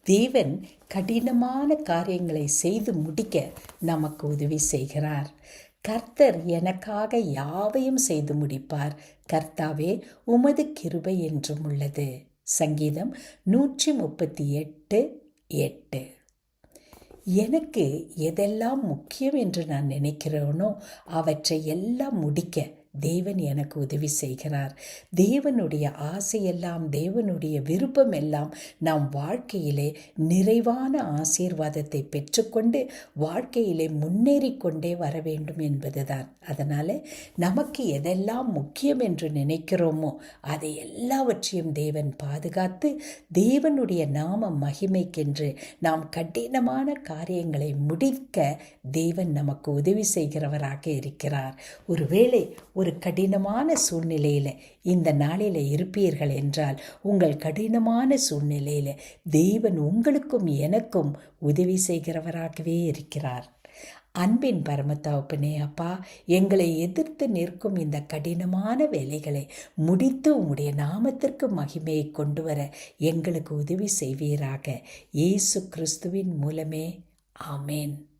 தேவன் கடினமான காரியங்களை செய்து முடிக்க நமக்கு உதவி செய்கிறார். கர்த்தர் எனக்காக யாவையும் செய்து முடிப்பார், கர்த்தாவே உமது கிருபை என்றும் உள்ளது. சங்கீதம் 138:8. எனக்கு எதெல்லாம் முக்கியம் என்று நான் நினைக்கிறேனோ அவற்றை எல்லாம் முடிக்க தேவன் எனக்கு உதவி செய்கிறார். தேவனுடைய ஆசையெல்லாம், தேவனுடைய விருப்பம் எல்லாம் நாம் வாழ்க்கையிலே நிறைவான ஆசீர்வாதத்தை பெற்றுக்கொண்டு வாழ்க்கையிலே முன்னேறி கொண்டே வர வேண்டும் என்பதுதான். அதனால் நமக்கு எதெல்லாம் முக்கியம் என்று நினைக்கிறோமோ அதை எல்லாவற்றையும் தேவன் பாதுகாத்து தேவனுடைய நாம மகிமைக்கென்று நாம் கடினமான காரியங்களை முடிக்க தேவன் நமக்கு உதவி செய்கிறவராக இருக்கிறார். ஒருவேளை ஒரு கடினமான சூழ்நிலையில் இந்த நாளில் இருப்பீர்கள் என்றால், உங்கள் கடினமான சூழ்நிலையில் தேவன் உங்களுக்கும் எனக்கும் உதவி செய்கிறவராகவே இருக்கிறார். அன்பின் பரமதகப்பனே, அப்பா, எங்களை எதிர்த்து நிற்கும் இந்த கடினமான வேலைகளை முடித்து உம்முடைய நாமத்திற்கு மகிமையை கொண்டு வர எங்களுக்கு உதவி செய்வீராக. இயேசு கிறிஸ்துவின் மூலமே, ஆமேன்.